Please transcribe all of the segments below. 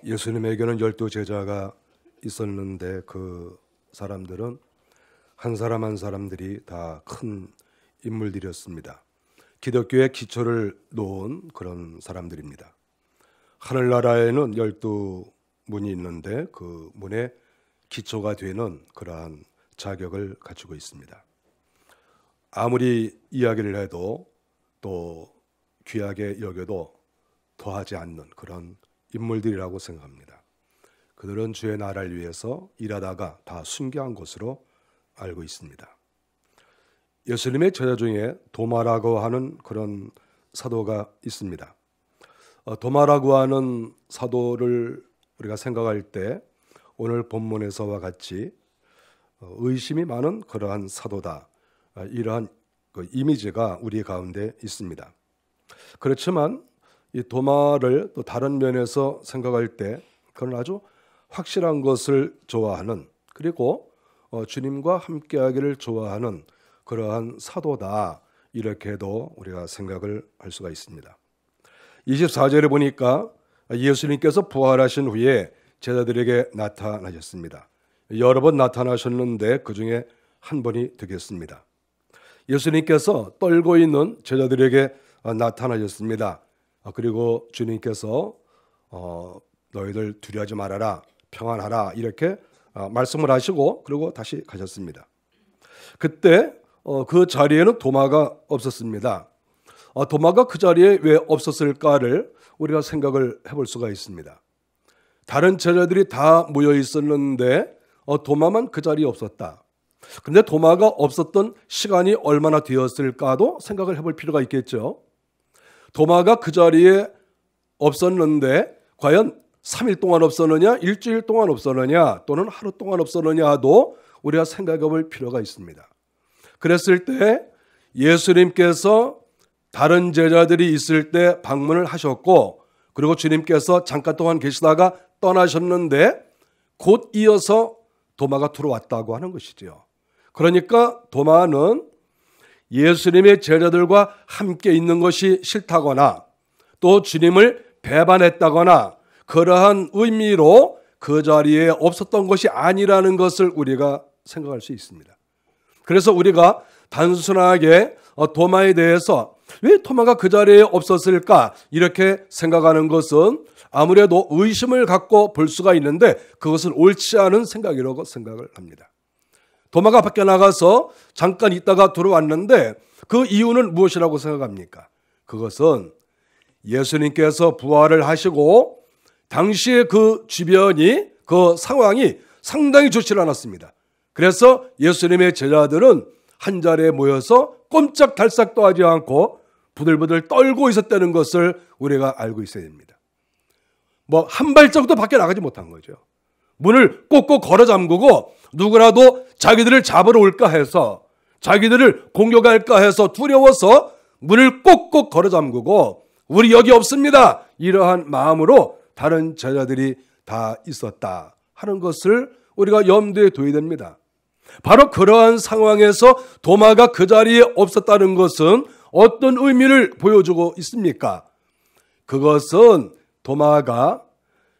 예수님에게는 12 제자가 있었는데 그 사람들은 한 사람 한 사람들이 다 큰 인물들이었습니다. 기독교의 기초를 놓은 그런 사람들입니다. 하늘나라에는 12문이 있는데 그 문의 기초가 되는 그러한 자격을 갖추고 있습니다. 아무리 이야기를 해도 또 귀하게 여겨도 더하지 않는 그런 인물들이라고 생각합니다. 그들은 주의 나라를 위해서 일하다가 다 순교한 것으로 알고 있습니다. 예수님의 제자 중에 도마라고 하는 그런 사도가 있습니다. 도마라고 하는 사도를 우리가 생각할 때 오늘 본문에서와 같이 의심이 많은 그러한 사도다, 이러한 그 이미지가 우리 가운데 있습니다. 그렇지만 이 도마를 또 다른 면에서 생각할 때 그는 아주 확실한 것을 좋아하는, 그리고 주님과 함께하기를 좋아하는 그러한 사도다, 이렇게도 우리가 생각을 할 수가 있습니다. 24절에 보니까 예수님께서 부활하신 후에 제자들에게 나타나셨습니다. 여러 번 나타나셨는데 그 중에 한 번이 되겠습니다. 예수님께서 떨고 있는 제자들에게 나타나셨습니다. 그리고 주님께서 너희들 두려워하지 말아라, 평안하라, 이렇게 말씀을 하시고 그리고 다시 가셨습니다. 그때 그 자리에는 도마가 없었습니다. 도마가 그 자리에 왜 없었을까를 우리가 생각을 해볼 수가 있습니다. 다른 제자들이 다 모여 있었는데 도마만 그 자리에 없었다. 그런데 도마가 없었던 시간이 얼마나 되었을까도 생각을 해볼 필요가 있겠죠. 도마가 그 자리에 없었는데 과연 3일 동안 없었느냐, 일주일 동안 없었느냐, 또는 하루 동안 없었느냐도 우리가 생각해 볼 필요가 있습니다. 그랬을 때 예수님께서 다른 제자들이 있을 때 방문을 하셨고, 그리고 주님께서 잠깐 동안 계시다가 떠나셨는데 곧 이어서 도마가 들어왔다고 하는 것이죠. 그러니까 도마는 예수님의 제자들과 함께 있는 것이 싫다거나 또 주님을 배반했다거나 그러한 의미로 그 자리에 없었던 것이 아니라는 것을 우리가 생각할 수 있습니다. 그래서 우리가 단순하게 도마에 대해서 왜 도마가 그 자리에 없었을까 이렇게 생각하는 것은 아무래도 의심을 갖고 볼 수가 있는데 그것은 옳지 않은 생각이라고 생각을 합니다. 도마가 밖에 나가서 잠깐 있다가 들어왔는데 그 이유는 무엇이라고 생각합니까? 그것은 예수님께서 부활을 하시고 당시에 그 주변이, 그 상황이 상당히 좋지 않았습니다. 그래서 예수님의 제자들은 한 자리에 모여서 꼼짝달싹도 하지 않고 부들부들 떨고 있었다는 것을 우리가 알고 있어야 됩니다. 한 발짝도 밖에 나가지 못한 거죠. 문을 꼭꼭 걸어 잠그고 누구라도 자기들을 잡으러 올까 해서, 자기들을 공격할까 해서 두려워서 문을 꼭꼭 걸어 잠그고 우리 여기 없습니다, 이러한 마음으로 다른 제자들이 다 있었다 하는 것을 우리가 염두에 둬야 됩니다. 바로 그러한 상황에서 도마가 그 자리에 없었다는 것은 어떤 의미를 보여주고 있습니까? 그것은 도마가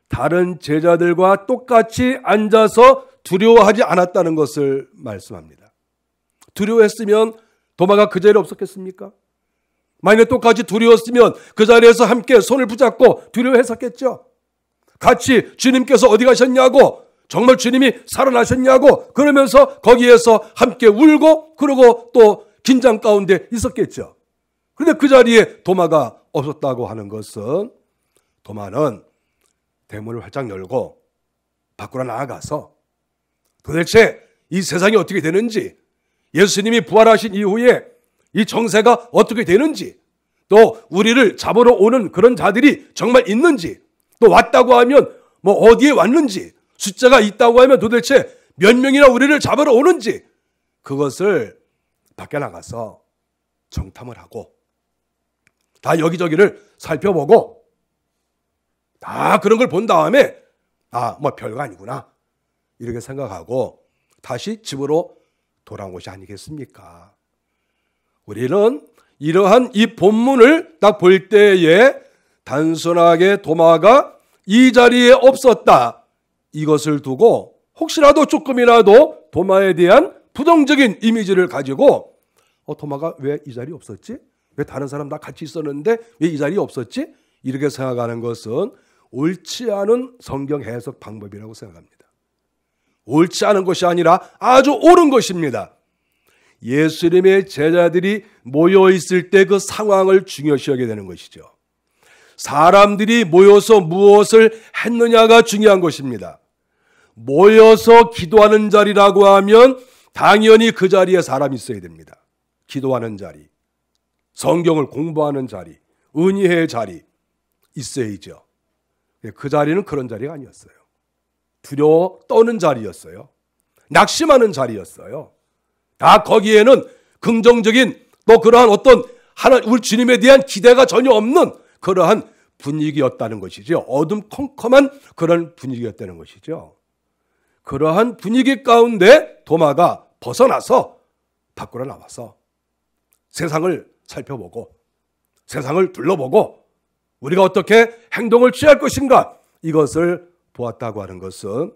다른 제자들과 똑같이 앉아서 두려워하지 않았다는 것을 말씀합니다. 두려워했으면 도마가 그 자리에 없었겠습니까? 만약에 똑같이 두려웠으면 그 자리에서 함께 손을 붙잡고 두려워했었겠죠. 같이 주님께서 어디 가셨냐고, 정말 주님이 살아나셨냐고 그러면서 거기에서 함께 울고 그러고 또 긴장 가운데 있었겠죠. 그런데 그 자리에 도마가 없었다고 하는 것은 도마는 대문을 활짝 열고 밖으로 나아가서 도대체 이 세상이 어떻게 되는지, 예수님이 부활하신 이후에 이 정세가 어떻게 되는지, 또 우리를 잡으러 오는 그런 자들이 정말 있는지, 또 왔다고 하면 어디에 왔는지, 숫자가 있다고 하면 도대체 몇 명이나 우리를 잡으러 오는지, 그것을 밖에 나가서 정탐을 하고 다 여기저기를 살펴보고 다 그런 걸 본 다음에 별거 아니구나 이렇게 생각하고 다시 집으로 돌아온 것이 아니겠습니까? 우리는 이러한 이 본문을 딱 볼 때에 단순하게 도마가 이 자리에 없었다. 이것을 두고 혹시라도 조금이라도 도마에 대한 부정적인 이미지를 가지고 도마가 왜 이 자리에 없었지? 왜 다른 사람 다 같이 있었는데 왜 이 자리에 없었지? 이렇게 생각하는 것은 옳지 않은 성경 해석 방법이라고 생각합니다. 옳지 않은 것이 아니라 아주 옳은 것입니다. 예수님의 제자들이 모여 있을 때 그 상황을 중요시 여기게 되는 것이죠. 사람들이 모여서 무엇을 했느냐가 중요한 것입니다. 모여서 기도하는 자리라고 하면 당연히 그 자리에 사람이 있어야 됩니다. 기도하는 자리, 성경을 공부하는 자리, 은혜의 자리 있어야죠. 그 자리는 그런 자리가 아니었어요. 두려워 떠는 자리였어요. 낙심하는 자리였어요. 다 거기에는 긍정적인 또 그러한 어떤 우리 주님에 대한 기대가 전혀 없는 그러한 분위기였다는 것이죠. 어둠컴컴한 그런 분위기였다는 것이죠. 그러한 분위기 가운데 도마가 벗어나서 밖으로 나와서 세상을 살펴보고 세상을 둘러보고 우리가 어떻게 행동을 취할 것인가 이것을 보았다고 하는 것은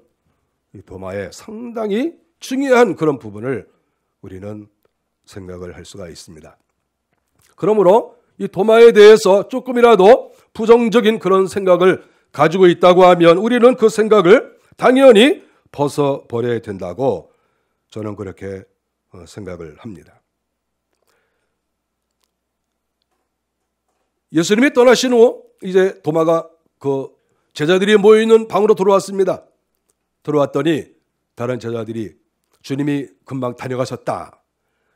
이 도마의 상당히 중요한 그런 부분을 우리는 생각을 할 수가 있습니다. 그러므로 이 도마에 대해서 조금이라도 부정적인 그런 생각을 가지고 있다고 하면 우리는 그 생각을 당연히 벗어버려야 된다고 저는 그렇게 생각을 합니다. 예수님이 떠나신 후 이제 도마가 그 제자들이 모여있는 방으로 들어왔습니다. 들어왔더니 다른 제자들이 주님이 금방 다녀가셨다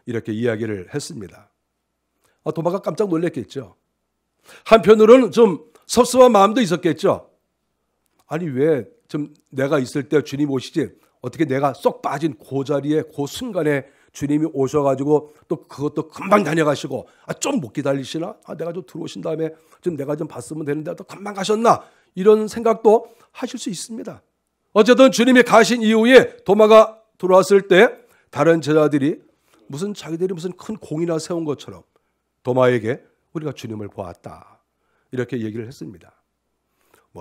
이렇게 이야기를 했습니다. 도마가 깜짝 놀랐겠죠. 한편으로는 좀 섭섭한 마음도 있었겠죠. 아니 왜 좀 내가 있을 때 주님 오시지 어떻게 내가 쏙 빠진 그 자리에 그 순간에 주님이 오셔가지고 또 그것도 금방 다녀가시고 좀 못 기다리시나? 내가 좀 들어오신 다음에 좀 내가 좀 봤으면 되는데 또 금방 가셨나? 이런 생각도 하실 수 있습니다. 어쨌든 주님이 가신 이후에 도마가 들어왔을 때 다른 제자들이 자기들이 무슨 큰 공이나 세운 것처럼 도마에게 우리가 주님을 보았다 이렇게 얘기를 했습니다.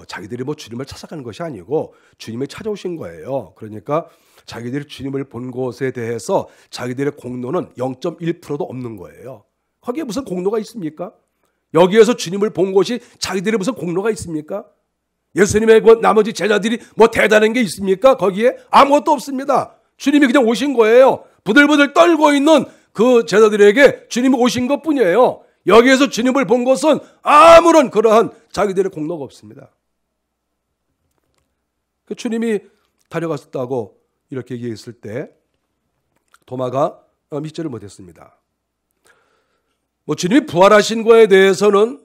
자기들이 주님을 찾아가는 것이 아니고 주님이 찾아오신 거예요. 그러니까 자기들이 주님을 본 것에 대해서 자기들의 공로는 0.1%도 없는 거예요. 거기에 무슨 공로가 있습니까? 여기에서 주님을 본 것이 자기들의 무슨 공로가 있습니까? 예수님의 나머지 제자들이 대단한 게 있습니까? 거기에 아무것도 없습니다. 주님이 그냥 오신 거예요. 부들부들 떨고 있는 그 제자들에게 주님이 오신 것뿐이에요. 여기에서 주님을 본 것은 아무런 그러한 자기들의 공로가 없습니다. 주님이 다녀갔다고 이렇게 얘기했을 때 도마가 믿지를 못했습니다. 주님이 부활하신 거에 대해서는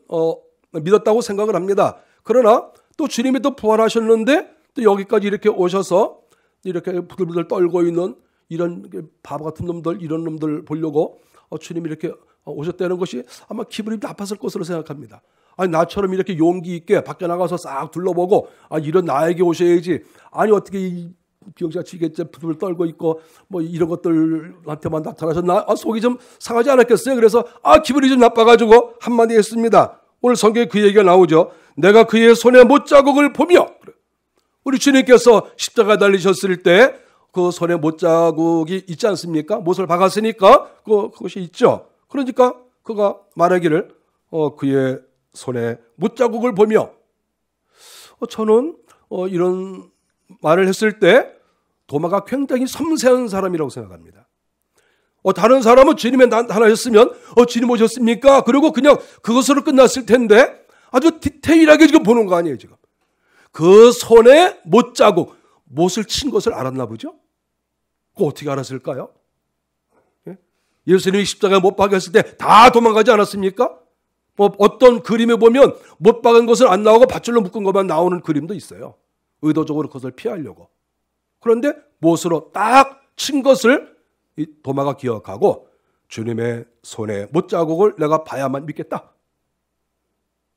믿었다고 생각을 합니다. 그러나 또 주님이 또 부활하셨는데 또 여기까지 이렇게 오셔서 이렇게 부들부들 떨고 있는 이런 바보 같은 놈들 이런 놈들 보려고 주님이 이렇게 오셨다는 것이 아마 기분이 나빴을 것으로 생각합니다. 아니 나처럼 이렇게 용기 있게 밖에 나가서 싹 둘러보고 이런 나에게 오셔야지. 아니 어떻게 이 병자치 지겠지 부들 떨고 있고 이런 것들한테만 나타나셨나? 속이 좀 상하지 않았겠어요? 그래서 기분이 좀 나빠가지고 한마디 했습니다. 오늘 성경에 그 얘기가 나오죠. 내가 그의 손에 못자국을 보며 우리 주님께서 십자가 달리셨을 때 그 손에 못자국이 있지 않습니까? 못을 박았으니까 그것이 있죠. 그러니까 그가 말하기를 그의 손에 못자국을 보며 저는 이런 말을 했을 때 도마가 굉장히 섬세한 사람이라고 생각합니다. 다른 사람은 주님의 나타나셨으면 주님 오셨습니까? 그리고 그냥 그것으로 끝났을 텐데 아주 디테일하게 지금 보는 거 아니에요. 지금 그 손에 못자국 못을 친 것을 알았나 보죠. 그거 어떻게 알았을까요? 예수님이 십자가에 못 박혔을 때 다 도망가지 않았습니까? 어떤 그림에 보면 못 박은 것을 안 나오고 밧줄로 묶은 것만 나오는 그림도 있어요. 의도적으로 그것을 피하려고. 그런데 못으로 딱 친 것을 이 도마가 기억하고 주님의 손에 못자국을 내가 봐야만 믿겠다.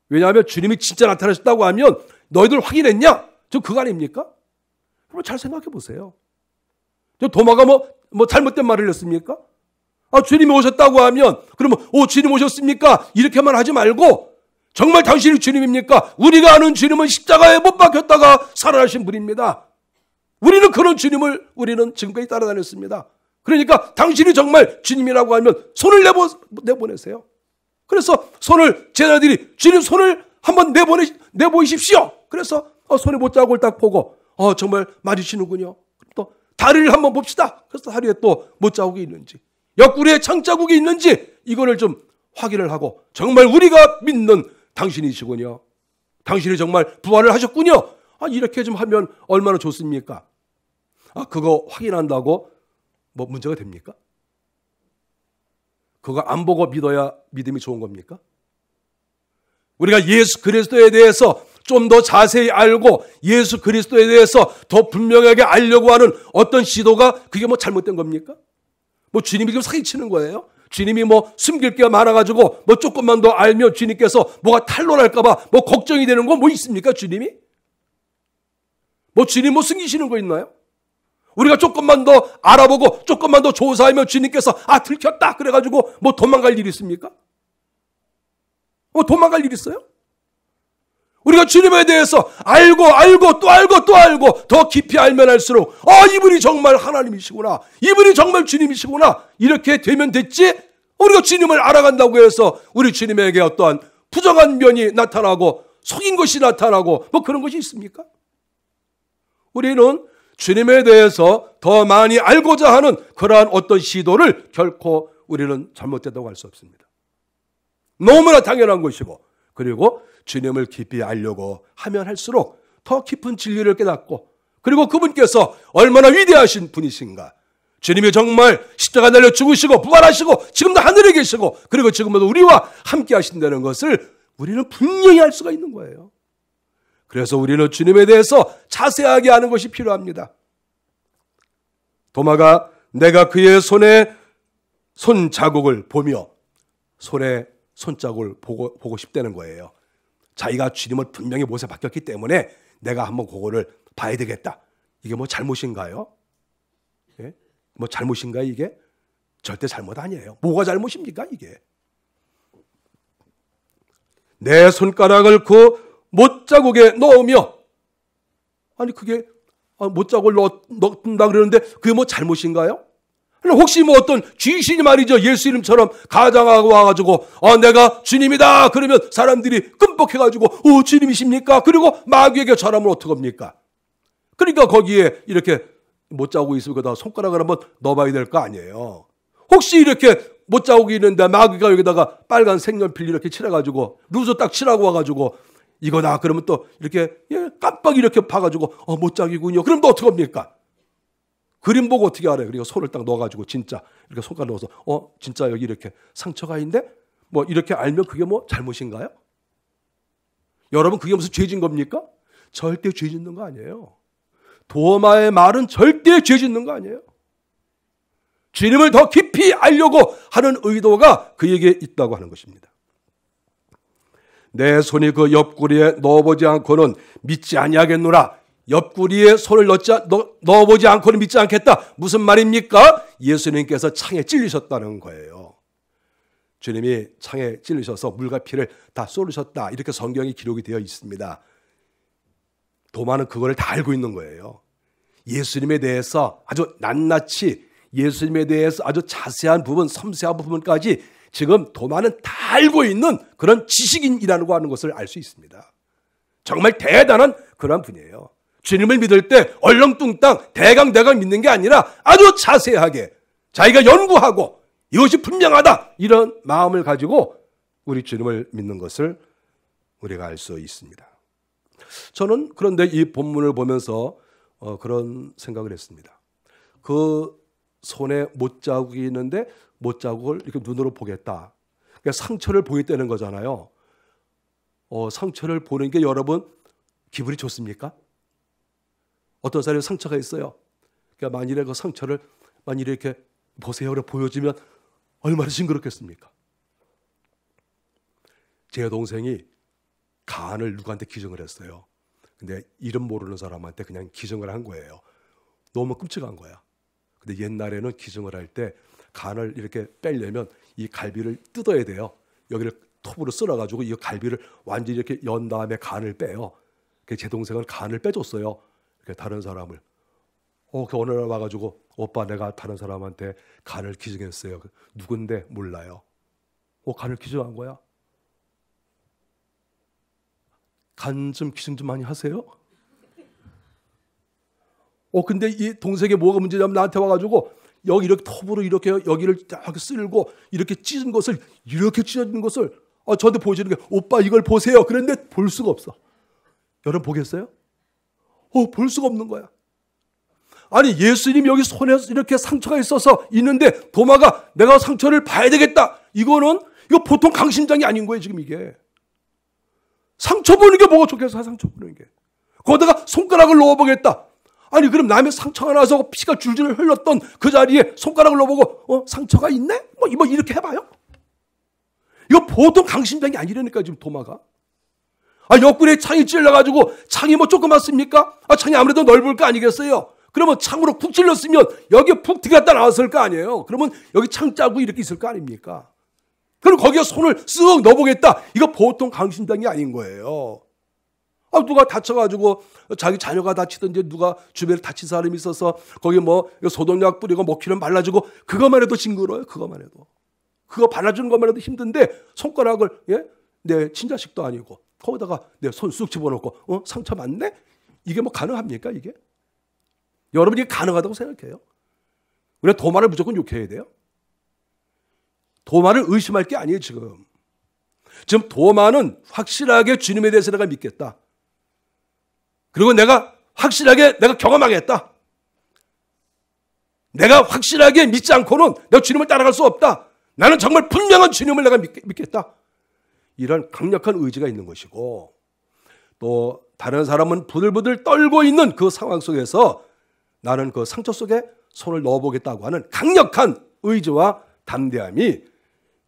왜냐하면 주님이 진짜 나타나셨다고 하면 너희들 확인했냐? 저 그거 아닙니까? 그럼 잘 생각해 보세요. 저 도마가 잘못된 말을 했습니까? 주님이 오셨다고 하면 그러면 주님 오셨습니까? 이렇게만 하지 말고 정말 당신이 주님입니까? 우리가 아는 주님은 십자가에 못 박혔다가 살아나신 분입니다. 우리는 그런 주님을 우리는 지금까지 따라다녔습니다. 그러니까 당신이 정말 주님이라고 하면 손을 내보내세요. 그래서 손을 제자들이 주님 손을 한번 내보이십시오. 그래서 손에 못자국을 딱 보고 정말 맞으시는군요. 또 다리를 한번 봅시다. 그래서 다리에 또 못자국이 있는지 옆구리에 창자국이 있는지 이거를 좀 확인을 하고 정말 우리가 믿는 당신이시군요. 당신이 정말 부활을 하셨군요. 이렇게 좀 하면 얼마나 좋습니까? 그거 확인한다고 뭐 문제가 됩니까? 그거 안 보고 믿어야 믿음이 좋은 겁니까? 우리가 예수 그리스도에 대해서 좀 더 자세히 알고 예수 그리스도에 대해서 더 분명하게 알려고 하는 어떤 시도가 그게 뭐 잘못된 겁니까? 뭐 주님이 지금 사기치는 거예요? 주님이 뭐 숨길 게 많아가지고 뭐 조금만 더 알면 주님께서 뭐가 탄로날까봐 뭐 걱정이 되는 거 뭐 있습니까? 주님이? 뭐 주님 뭐 숨기시는 거 있나요? 우리가 조금만 더 알아보고 조금만 더 조사하면 주님께서 들켰다 그래가지고 뭐 도망갈 일이 있습니까? 뭐 도망갈 일 있어요? 우리가 주님에 대해서 알고 또 알고 또 알고 더 깊이 알면 알수록 이분이 정말 하나님이시구나, 이분이 정말 주님이시구나, 이렇게 되면 됐지. 우리가 주님을 알아간다고 해서 우리 주님에게 어떠한 부정한 면이 나타나고 속인 것이 나타나고 뭐 그런 것이 있습니까? 우리는 주님에 대해서 더 많이 알고자 하는 그러한 어떤 시도를 결코 우리는 잘못됐다고 할 수 없습니다. 너무나 당연한 것이고, 그리고 주님을 깊이 알려고 하면 할수록 더 깊은 진리를 깨닫고, 그리고 그분께서 얼마나 위대하신 분이신가, 주님이 정말 십자가 달려 죽으시고 부활하시고 지금도 하늘에 계시고 그리고 지금도 우리와 함께 하신다는 것을 우리는 분명히 알 수가 있는 거예요. 그래서 우리는 주님에 대해서 자세하게 아는 것이 필요합니다. 도마가 내가 그의 손에 손자국을 보며 손에 손자국을 보고 싶다는 거예요. 자기가 주님을 분명히 못에 박혔기 때문에 내가 한번 그거를 봐야 되겠다. 이게 뭐 잘못인가요? 예? 뭐 잘못인가요 이게? 절대 잘못 아니에요. 뭐가 잘못입니까 이게? 내 손가락을 그 못자국에 넣으며, 그게 못자국을 넣는다 그러는데 그게 뭐 잘못인가요? 혹시 뭐 어떤 귀신이 말이죠, 예수 이름처럼 가장하고 와가지고 내가 주님이다 그러면 사람들이 끔뻑해가지고 주님이십니까? 그리고 마귀에게 절하면 어떡합니까? 그러니까 거기에 이렇게 못자국이 있으면 거기다 손가락을 한번 넣어봐야 될 거 아니에요. 혹시 이렇게 못자국이 있는데 마귀가 여기다가 빨간 색연필 이렇게 칠해가지고 루즈 딱 칠하고 와가지고 이거다 그러면 또 이렇게 깜빡 이렇게 봐가지고 못자국이군요. 그럼 또 어떡합니까? 그림 보고 어떻게 알아요? 그리고 손을 딱 넣어가지고 진짜 이렇게 손가락 넣어서 진짜 여기 이렇게 상처가 있는데 뭐 이렇게 알면 그게 뭐 잘못인가요? 여러분 그게 무슨 죄진 겁니까? 절대 죄 짓는 거 아니에요. 도마의 말은 절대 죄 짓는 거 아니에요. 주님을 더 깊이 알려고 하는 의도가 그에게 있다고 하는 것입니다. 내 손이 그 옆구리에 넣어보지 않고는 믿지 아니하겠노라. 옆구리에 손을 넣어보지 않고는 믿지 않겠다. 무슨 말입니까? 예수님께서 창에 찔리셨다는 거예요. 주님이 창에 찔리셔서 물과 피를 다 쏟으셨다. 이렇게 성경이 기록이 되어 있습니다. 도마는 그거를 다 알고 있는 거예요. 예수님에 대해서 아주 낱낱이 예수님에 대해서 아주 자세한 부분, 섬세한 부분까지 지금 도마는 다 알고 있는 그런 지식인이라고 하는 것을 알 수 있습니다. 정말 대단한 그런 분이에요. 주님을 믿을 때 얼렁뚱땅 대강 믿는 게 아니라 아주 자세하게 자기가 연구하고 이것이 분명하다 이런 마음을 가지고 우리 주님을 믿는 것을 우리가 알 수 있습니다. 저는 그런데 이 본문을 보면서 그런 생각을 했습니다. 그 손에 못자국이 있는데 못자국을 이렇게 눈으로 보겠다. 그러니까 상처를 보겠다는 거잖아요. 상처를 보는 게 여러분 기분이 좋습니까? 어떤 사람이 상처가 있어요. 그러니까 만일에 그 상처를 만일에 이렇게 보세요. 그래 보여주면 얼마나 징그럽겠습니까? 제 동생이 간을 누구한테 기증을 했어요. 근데 이름 모르는 사람한테 그냥 기증을 한 거예요. 너무 끔찍한 거야. 근데 옛날에는 기증을 할 때 간을 이렇게 빼려면 이 갈비를 뜯어야 돼요. 여기를 톱으로 쓸어가지고 이 갈비를 완전히 이렇게 연 다음에 간을 빼요. 제 동생은 간을 빼줬어요. 이렇게 다른 사람을. 그 어느 날 와가지고 오빠 내가 다른 사람한테 간을 기증했어요. 누군데? 몰라요. 간을 기증한 거야? 간 좀 기증 좀 많이 하세요? 근데 이 동생이 뭐가 문제냐면 나한테 와가지고 여기 이렇게 톱으로 이렇게 여기를 딱 쓸고 이렇게 찢은 것을 이렇게 찢어진 것을 저한테 보여주는 게 오빠 이걸 보세요. 그런데 볼 수가 없어. 여러분 보겠어요? 볼 수가 없는 거야. 아니 예수님 여기 손에 이렇게 상처가 있어서 있는데 도마가 내가 상처를 봐야 되겠다. 이거 보통 강심장이 아닌 거예요. 지금 이게. 상처 보는 게 뭐가 좋겠어. 상처 보는 게. 거기다가 손가락을 넣어보겠다. 아니 그럼 남의 상처가 나서 피가 줄줄 흘렀던 그 자리에 손가락을 넣어보고 상처가 있네? 뭐 이렇게 해봐요. 이거 보통 강심장이 아니라니까 지금 도마가. 옆구리에 창이 찔러가지고 창이 뭐 조그맣습니까? 창이 아무래도 넓을 거 아니겠어요? 그러면 창으로 푹 찔렀으면 여기에 푹 들어갔다 나왔을 거 아니에요? 그러면 여기 창 짜고 이렇게 있을 거 아닙니까? 그럼 거기에 손을 쓱 넣어보겠다. 이거 보통 강심장이 아닌 거예요. 누가 다쳐가지고 자기 자녀가 다치든지 누가 주변에 다친 사람이 있어서 거기 뭐 소독약 뿌리고 먹히는 발라주고 그것만 해도 징그러워요. 그것만 해도. 그거 발라주는 것만 해도 힘든데 손가락을 내 친자식도 아니고 거기다가 내 손 쑥 집어넣고 상처 맞네? 이게 뭐 가능합니까 이게? 여러분이 이게 가능하다고 생각해요? 우리가 도마를 무조건 욕해야 돼요? 도마를 의심할 게 아니에요 지금. 지금 도마는 확실하게 주님에 대해서 내가 믿겠다. 그리고 내가 확실하게 내가 경험하겠다. 내가 확실하게 믿지 않고는 내가 주님을 따라갈 수 없다. 나는 정말 분명한 주님을 내가 믿겠다. 이런 강력한 의지가 있는 것이고 또 다른 사람은 부들부들 떨고 있는 그 상황 속에서 나는 그 상처 속에 손을 넣어보겠다고 하는 강력한 의지와 담대함이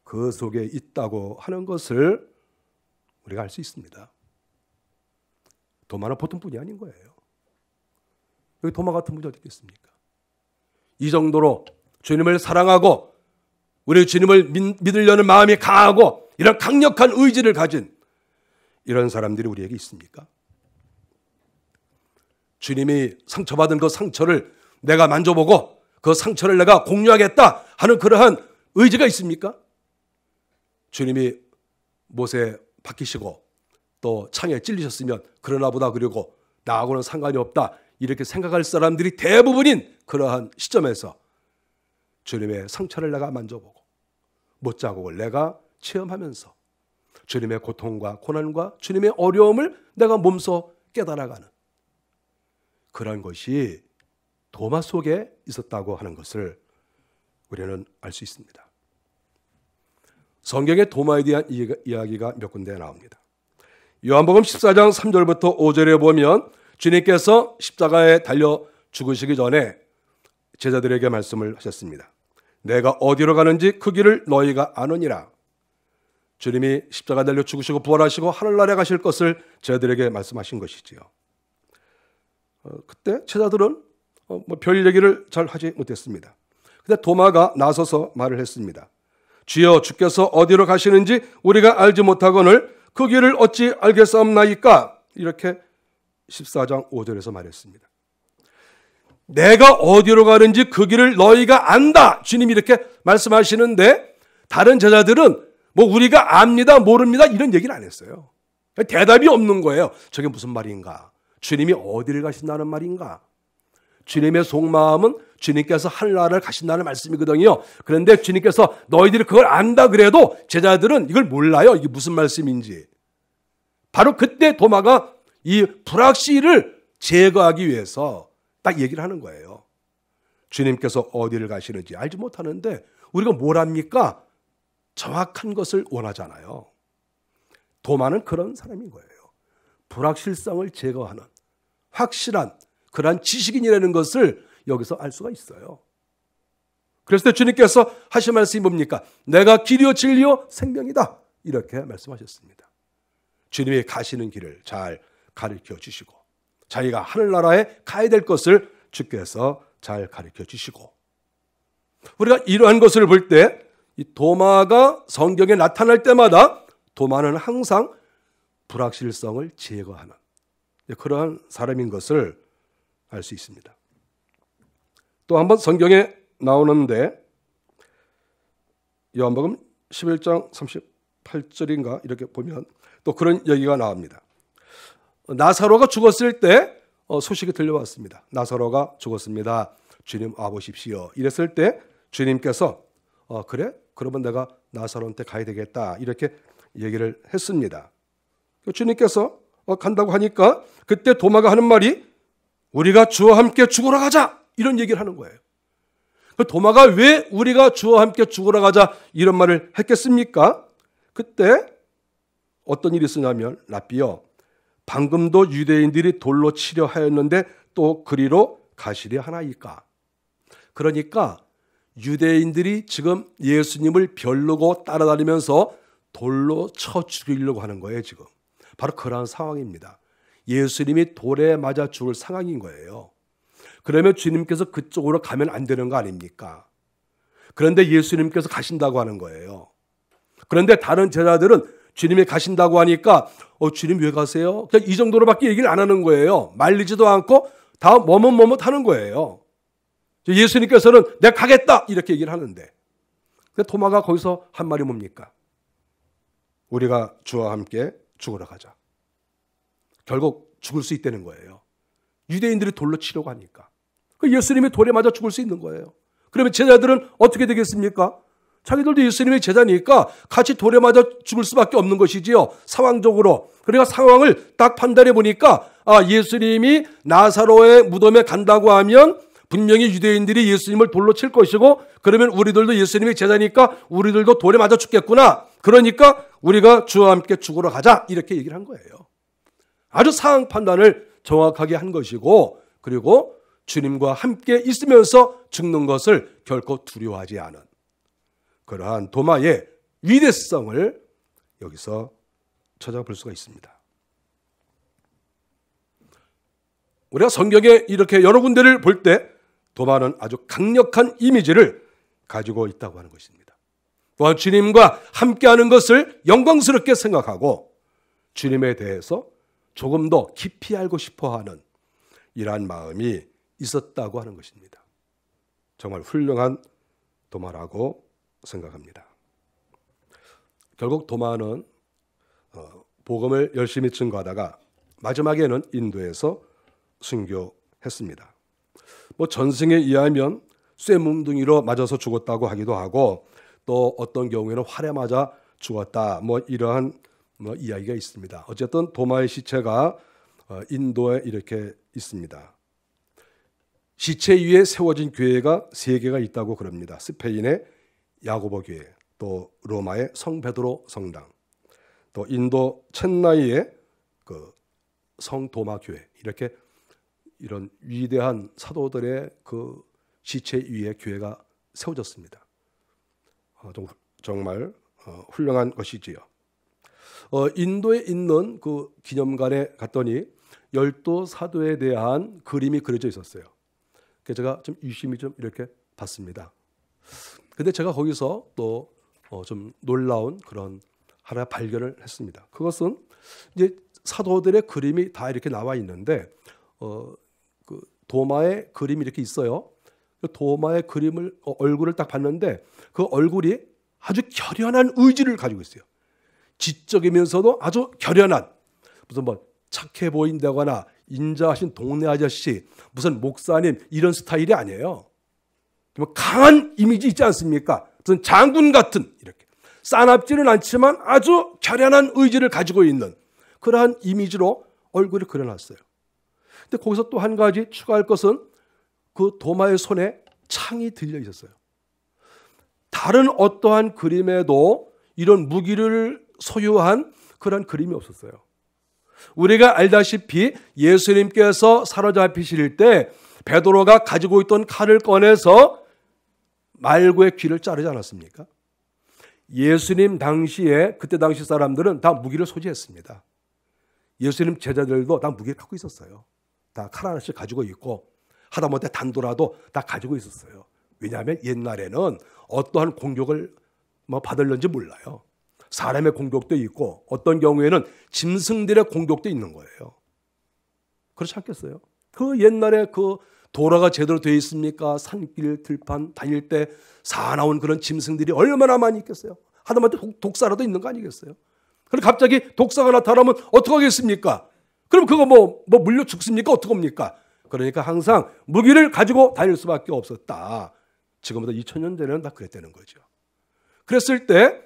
그 속에 있다고 하는 것을 우리가 알 수 있습니다. 도마는 보통 분이 아닌 거예요. 여기 도마 같은 분이 어디 있겠습니까? 이 정도로 주님을 사랑하고 우리 주님을 믿으려는 마음이 강하고 이런 강력한 의지를 가진 이런 사람들이 우리에게 있습니까? 주님이 상처받은 그 상처를 내가 만져보고 그 상처를 내가 공유하겠다 하는 그러한 의지가 있습니까? 주님이 못에 박히시고 또 창에 찔리셨으면 그러나 보다 그리고 나하고는 상관이 없다 이렇게 생각할 사람들이 대부분인 그러한 시점에서 주님의 상처를 내가 만져보고 못자국을 내가 체험하면서 주님의 고통과 고난과 주님의 어려움을 내가 몸소 깨달아가는 그런 것이 도마 속에 있었다고 하는 것을 우리는 알 수 있습니다. 성경에 도마에 대한 이야기가 몇 군데 나옵니다. 요한복음 14장 3절부터 5절에 보면 주님께서 십자가에 달려 죽으시기 전에 제자들에게 말씀을 하셨습니다. 내가 어디로 가는지 그 길을 너희가 아느니라. 주님이 십자가 달려 죽으시고 부활하시고 하늘나라에 가실 것을 제자들에게 말씀하신 것이지요. 그때 제자들은 별 얘기를 잘 하지 못했습니다. 근데 도마가 나서서 말을 했습니다. 주여 주께서 어디로 가시는지 우리가 알지 못하거늘 그 길을 어찌 알겠사옵나이까? 이렇게 14장 5절에서 말했습니다. 내가 어디로 가는지 그 길을 너희가 안다. 주님이 이렇게 말씀하시는데 다른 제자들은 우리가 압니다, 모릅니다 이런 얘기를 안 했어요. 대답이 없는 거예요. 저게 무슨 말인가? 주님이 어디를 가신다는 말인가? 주님의 속마음은 주님께서 하늘나라를 가신다는 말씀이거든요. 그런데 주님께서 너희들이 그걸 안다 그래도 제자들은 이걸 몰라요. 이게 무슨 말씀인지. 바로 그때 도마가 이 불확실을 제거하기 위해서 딱 얘기를 하는 거예요. 주님께서 어디를 가시는지 알지 못하는데 우리가 뭘 합니까? 정확한 것을 원하잖아요. 도마는 그런 사람인 거예요. 불확실성을 제거하는 확실한 그러한 지식인이라는 것을 여기서 알 수가 있어요. 그래서 주님께서 하신 말씀이 뭡니까? 내가 길이요 진리요 생명이다. 이렇게 말씀하셨습니다. 주님이 가시는 길을 잘 가르쳐 주시고 자기가 하늘나라에 가야 될 것을 주께서 잘 가르쳐 주시고 우리가 이러한 것을 볼 때 이 도마가 성경에 나타날 때마다 도마는 항상 불확실성을 제거하는 그러한 사람인 것을 알 수 있습니다. 또 한번 성경에 나오는데 요한복음 11장 38절인가 이렇게 보면 또 그런 얘기가 나옵니다. 나사로가 죽었을 때 소식이 들려왔습니다. 나사로가 죽었습니다. 주님 와보십시오. 이랬을 때 주님께서 그래? 그러면 내가 나사로한테 가야 되겠다. 이렇게 얘기를 했습니다. 주님께서 간다고 하니까 그때 도마가 하는 말이 우리가 주와 함께 죽으러 가자. 이런 얘기를 하는 거예요. 도마가 왜 우리가 주와 함께 죽으러 가자 이런 말을 했겠습니까? 그때 어떤 일이 있었냐면 랍비여 방금도 유대인들이 돌로 치려 하였는데 또 그리로 가시려 하나이까. 그러니까 유대인들이 지금 예수님을 벼르고 따라다니면서 돌로 쳐 죽이려고 하는 거예요. 지금 바로 그러한 상황입니다. 예수님이 돌에 맞아 죽을 상황인 거예요. 그러면 주님께서 그쪽으로 가면 안 되는 거 아닙니까? 그런데 예수님께서 가신다고 하는 거예요. 그런데 다른 제자들은 주님이 가신다고 하니까 주님 왜 가세요? 그냥 이 정도로밖에 얘기를 안 하는 거예요. 말리지도 않고 다 머뭇머뭇하는 거예요. 예수님께서는 내가 가겠다 이렇게 얘기를 하는데 근데 도마가 거기서 한 말이 뭡니까? 우리가 주와 함께 죽으러 가자. 결국 죽을 수 있다는 거예요. 유대인들이 돌로 치려고 하니까 예수님이 돌에 맞아 죽을 수 있는 거예요. 그러면 제자들은 어떻게 되겠습니까? 자기들도 예수님의 제자니까 같이 돌에 맞아 죽을 수밖에 없는 것이지요. 상황적으로. 그러니까 상황을 딱 판단해 보니까 예수님이 나사로의 무덤에 간다고 하면 분명히 유대인들이 예수님을 돌로 칠 것이고 그러면 우리들도 예수님의 제자니까 우리들도 돌에 맞아 죽겠구나. 그러니까 우리가 주와 함께 죽으러 가자. 이렇게 얘기를 한 거예요. 아주 상황 판단을 정확하게 한 것이고 그리고 주님과 함께 있으면서 죽는 것을 결코 두려워하지 않은 그러한 도마의 위대성을 여기서 찾아볼 수가 있습니다. 우리가 성경에 이렇게 여러 군데를 볼 때 도마는 아주 강력한 이미지를 가지고 있다고 하는 것입니다. 또한 주님과 함께하는 것을 영광스럽게 생각하고 주님에 대해서 조금 더 깊이 알고 싶어하는 이러한 마음이 있었다고 하는 것입니다. 정말 훌륭한 도마라고 생각합니다. 결국 도마는 복음을 열심히 증거하다가 마지막에는 인도에서 순교했습니다. 전승에 의하면 쇠뭉둥이로 맞아서 죽었다고 하기도 하고 또 어떤 경우에는 활에 맞아 죽었다 이러한 이야기가 있습니다. 어쨌든 도마의 시체가 인도에 이렇게 있습니다. 시체 위에 세워진 교회가 3개가 있다고 그럽니다. 스페인의 야고보 교회, 또 로마의 성 베드로 성당, 또 인도 첸나이의 그 성 도마 교회 이렇게 이런 위대한 사도들의 그 시체 위에 교회가 세워졌습니다. 정말 훌륭한 것이지요. 인도에 있는 그 기념관에 갔더니 12사도에 대한 그림이 그려져 있었어요. 그래서 제가 좀 유심히 좀 이렇게 봤습니다. 근데 제가 거기서 또 좀 놀라운 그런 하나 발견을 했습니다. 그것은 이제 사도들의 그림이 다 이렇게 나와 있는데 그 도마의 그림이 이렇게 있어요. 그 도마의 그림을 얼굴을 딱 봤는데 그 얼굴이 아주 결연한 의지를 가지고 있어요. 지적이면서도 아주 결연한 무슨 착해 보인다거나 인자하신 동네 아저씨 무슨 목사님 이런 스타일이 아니에요. 강한 이미지 있지 않습니까? 무슨 장군 같은 이렇게 싸납지는 않지만 아주 결연한 의지를 가지고 있는 그러한 이미지로 얼굴을 그려놨어요. 근데 거기서 또 한 가지 추가할 것은 그 도마의 손에 창이 들려 있었어요. 다른 어떠한 그림에도 이런 무기를 소유한 그런 그림이 없었어요. 우리가 알다시피 예수님께서 사로잡히실 때 베드로가 가지고 있던 칼을 꺼내서 말고의 귀를 자르지 않았습니까? 예수님 당시에 그때 당시 사람들은 다 무기를 소지했습니다. 예수님 제자들도 다 무기를 갖고 있었어요. 다 칼 하나씩 가지고 있고 하다못해 단도라도 다 가지고 있었어요. 왜냐하면 옛날에는 어떠한 공격을 받을는지 몰라요. 사람의 공격도 있고 어떤 경우에는 짐승들의 공격도 있는 거예요. 그렇지 않겠어요? 그 옛날에 그 도로가 제대로 되어 있습니까? 산길 들판 다닐 때 사나운 그런 짐승들이 얼마나 많이 있겠어요? 하다못해 독사라도 있는 거 아니겠어요? 그럼 갑자기 독사가 나타나면 어떡하겠습니까? 그럼 그거 뭐 물려 죽습니까? 어떡합니까? 그러니까 항상 무기를 가지고 다닐 수밖에 없었다. 지금부터 2000년 전에는 다 그랬다는 거죠. 그랬을 때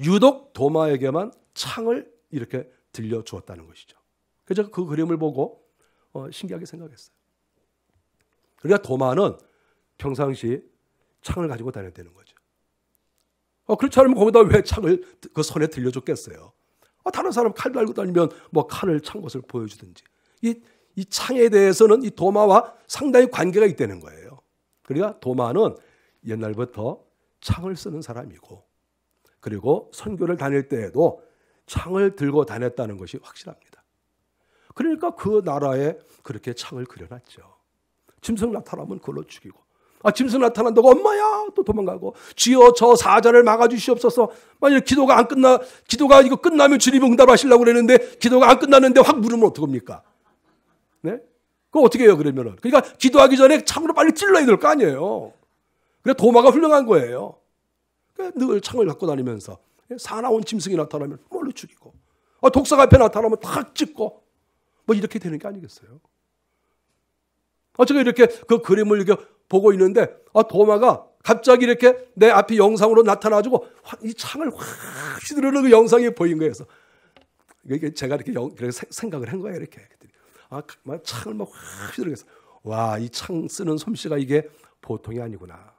유독 도마에게만 창을 이렇게 들려주었다는 것이죠. 그래서 그 그림을 보고 신기하게 생각했어요. 그러니까 도마는 평상시 창을 가지고 다녔다는 거죠. 그렇지 않으면 거기다 왜 창을 그 손에 들려줬겠어요? 다른 사람 칼 달고 다니면 뭐 칼을 찬 것을 보여주든지. 이 창에 대해서는 이 도마와 상당히 관계가 있다는 거예요. 그러니까 도마는 옛날부터 창을 쓰는 사람이고, 그리고 선교를 다닐 때에도 창을 들고 다녔다는 것이 확실합니다. 그러니까 그 나라에 그렇게 창을 그려놨죠. 짐승 나타나면 그걸로 죽이고, 짐승 나타난다고 엄마야 또 도망가고, 주여 저 사자를 막아주시옵소서. 만약 기도가 이거 끝나면 주님이 응답하시려고 그랬는데 기도가 안 끝났는데 확 물으면 어떡합니까? 네? 그거 어떻게 해요 그러면은? 그러니까 기도하기 전에 창으로 빨리 찔러야 될 거 아니에요. 그래 도마가 훌륭한 거예요. 늘 창을 갖고 다니면서 사나운 짐승이 나타나면 몰래 죽이고, 독사가 앞에 나타나면 탁 찍고, 뭐 이렇게 되는 게 아니겠어요? 제가 이렇게 그 그림을 이렇게 보고 있는데 도마가 갑자기 이렇게 내 앞에 영상으로 나타나가지고 이 창을 확 휘두르는 그 영상이 보인 거예요. 그래서 제가 이렇게 생각을 한 거예요. 이렇게 창을 막 확 휘두르겠어. 와, 이 창 쓰는 솜씨가 이게 보통이 아니구나.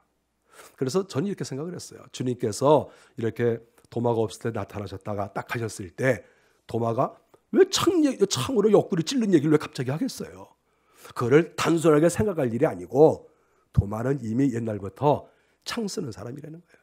그래서 저는 이렇게 생각을 했어요. 주님께서 이렇게 도마가 없을 때 나타나셨다가 딱 하셨을 때 도마가 왜 창으로 옆구리 찔른 얘기를 왜 갑자기 하겠어요? 그거를 단순하게 생각할 일이 아니고 도마는 이미 옛날부터 창 쓰는 사람이라는 거예요.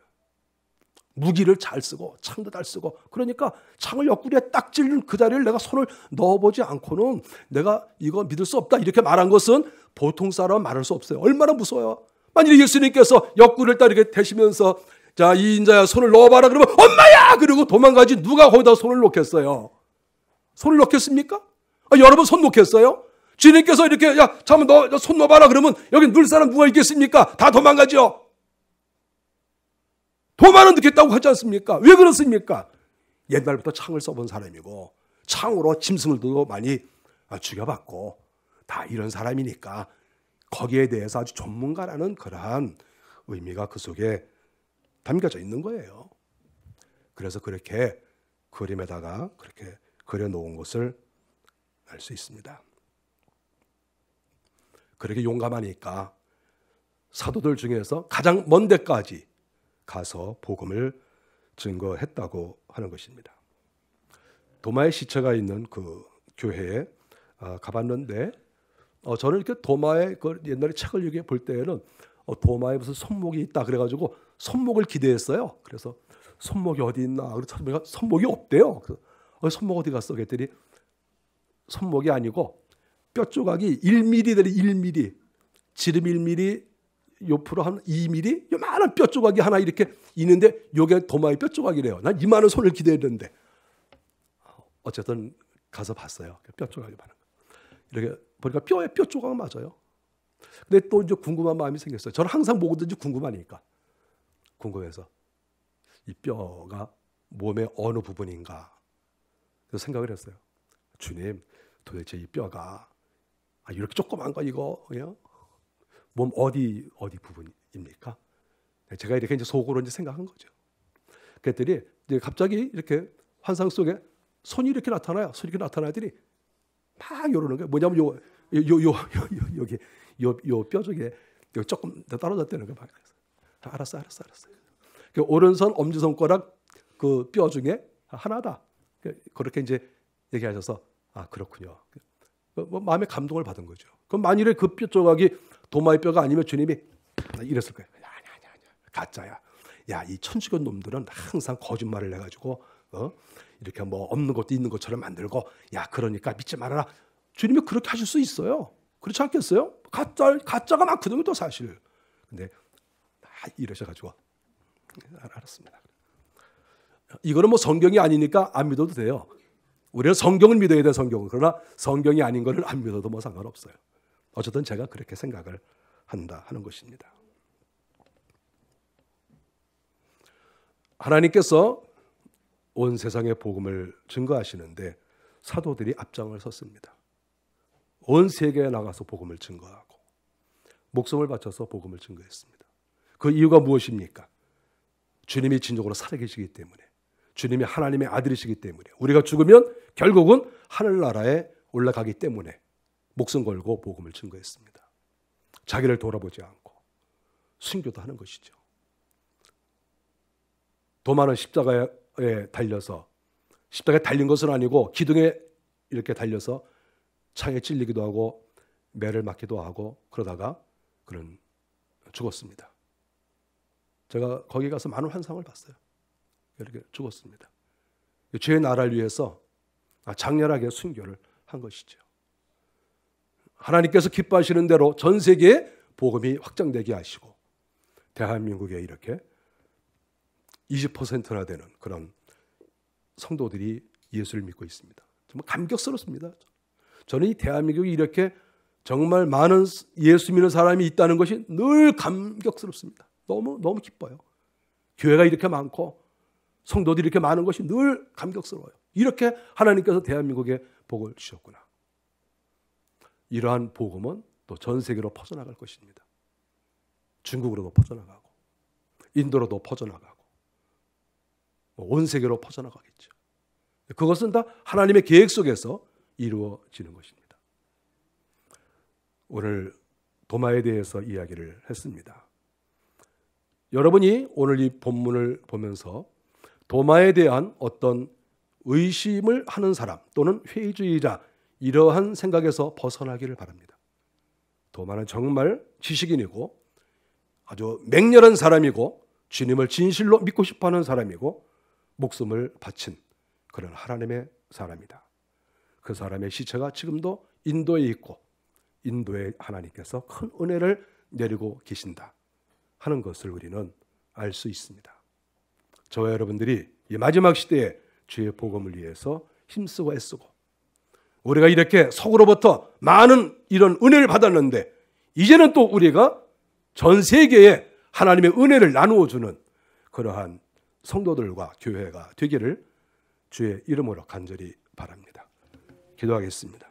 무기를 잘 쓰고 창도 잘 쓰고, 그러니까 창을 옆구리에 딱 찔린 그 자리를 내가 손을 넣어보지 않고는 내가 이거 믿을 수 없다 이렇게 말한 것은 보통 사람은 말할 수 없어요. 얼마나 무서워요. 만약에 예수님께서 옆구리를 딱 이렇게 대시면서 자, 이 인자야 손을 넣어봐라 그러면 엄마야 그러고 도망가지 누가 거기다 손을 놓겠어요? 손을 놓겠습니까? 여러분 손 놓겠어요? 주님께서 이렇게 야 잠깐만 너 손 넣어봐라 그러면 여기 누울 사람 누가 있겠습니까? 다 도망가죠. 도마는 넣겠다고 하지 않습니까? 왜 그렇습니까? 옛날부터 창을 써본 사람이고 창으로 짐승들도 많이 죽여봤고 다 이런 사람이니까 거기에 대해서 아주 전문가라는 그러한 의미가 그 속에 담겨져 있는 거예요. 그래서 그렇게 그림에다가 그렇게 그려놓은 것을 알 수 있습니다. 그렇게 용감하니까 사도들 중에서 가장 먼 데까지 가서 복음을 증거했다고 하는 것입니다. 도마의 시체가 있는 그 교회에 가봤는데 저는 이렇게 도마의 그 옛날에 책을 이렇게 볼 때에는 도마에 무슨 손목이 있다 그래가지고 손목을 기대했어요. 그래서 손목이 어디 있나? 그래서 찾아보니까 손목이 없대요. 손목 어디 갔어? 그랬더니 손목이 아니고 뼈 조각이 1mm짜리 1mm, 지름 1mm, 옆으로 한 2mm, 요만한 뼈 조각이 하나 이렇게 있는데 요게 도마의 뼈 조각이래요. 난 이만한 손을 기대했는데 어쨌든 가서 봤어요. 뼈 조각이 많은 거. 이렇게 보니까 뼈 조각 맞아요. 근데 또 이제 궁금한 마음이 생겼어요. 저는 항상 뭐든지 궁금하니까. 궁금해서 이 뼈가 몸의 어느 부분인가. 그래서 생각을 했어요. 주님, 도대체 이 뼈가 이렇게 조그만 거 이거 몸 어디 부분입니까? 제가 이렇게 이제 속으로 이제 생각한 거죠. 그랬더니 이제 갑자기 이렇게 환상 속에 손이 이렇게 나타나요. 손이 이렇게 나타나더니 막 이러는 거예요. 뭐냐면 여기 요 뼈 쪽에 조금 떨어졌다는 거예요. 알았어. 그 오른손 엄지손가락 그 뼈 중에 하나다. 그렇게 이제 얘기하셔서 그렇군요. 마음의 감동을 받은 거죠. 그럼 만일에 그 뼈 조각이 도마의 뼈가 아니면 주님이 이랬을 거예요. 아니야. 가짜야. 야, 이 천주교 놈들은 항상 거짓말을 해가지고 이렇게 뭐 없는 것도 있는 것처럼 만들고 야, 그러니까 믿지 말아라. 주님이 그렇게 하실 수 있어요. 그렇지 않겠어요? 가짜가 많거든요, 또 사실. 근데 이러셔가지고 알았습니다. 이거는 뭐 성경이 아니니까 안 믿어도 돼요. 우리는 성경을 믿어야 돼, 성경을. 그러나 성경이 아닌 거는 안 믿어도 뭐 상관없어요. 어쨌든 제가 그렇게 생각을 한다 하는 것입니다. 하나님께서 온 세상에 복음을 증거하시는데 사도들이 앞장을 섰습니다. 온 세계에 나가서 복음을 증거하고 목숨을 바쳐서 복음을 증거했습니다. 그 이유가 무엇입니까? 주님이 진정으로 살아계시기 때문에, 주님이 하나님의 아들이시기 때문에, 우리가 죽으면 결국은 하늘나라에 올라가기 때문에 목숨 걸고 복음을 증거했습니다. 자기를 돌아보지 않고 순교도 하는 것이죠. 도마는 십자가에 달려서, 십자가에 달린 것은 아니고 기둥에 이렇게 달려서 창에 찔리기도 하고 매를 맞기도 하고 그러다가 그는 죽었습니다. 제가 거기 가서 많은 환상을 봤어요. 이렇게 죽었습니다. 죄의 나라를 위해서 장렬하게 순교를 한 것이죠. 하나님께서 기뻐하시는 대로 전 세계에 복음이 확장되게 하시고 대한민국에 이렇게 20%나 되는 그런 성도들이 예수를 믿고 있습니다. 정말 감격스럽습니다. 저는 이 대한민국이 이렇게 정말 많은 예수 믿는 사람이 있다는 것이 늘 감격스럽습니다. 너무 기뻐요. 교회가 이렇게 많고 성도들이 이렇게 많은 것이 늘 감격스러워요. 이렇게 하나님께서 대한민국에 복을 주셨구나. 이러한 복음은 또 전 세계로 퍼져나갈 것입니다. 중국으로도 퍼져나가고 인도로도 퍼져나가고 온 세계로 퍼져나가겠죠. 그것은 다 하나님의 계획 속에서 이루어지는 것입니다. 오늘 도마에 대해서 이야기를 했습니다. 여러분이 오늘 이 본문을 보면서 도마에 대한 어떤 의심을 하는 사람 또는 회의주의자 이러한 생각에서 벗어나기를 바랍니다. 도마는 정말 지식인이고 아주 맹렬한 사람이고 주님을 진실로 믿고 싶어하는 사람이고 목숨을 바친 그런 하나님의 사람이다. 그 사람의 시체가 지금도 인도에 있고 인도에 하나님께서 큰 은혜를 내리고 계신다 하는 것을 우리는 알 수 있습니다. 저와 여러분들이 이 마지막 시대에 주의 복음을 위해서 힘쓰고 애쓰고 우리가 이렇게 속으로부터 많은 이런 은혜를 받았는데 이제는 또 우리가 전 세계에 하나님의 은혜를 나누어 주는 그러한 성도들과 교회가 되기를 주의 이름으로 간절히 바랍니다. 기도하겠습니다.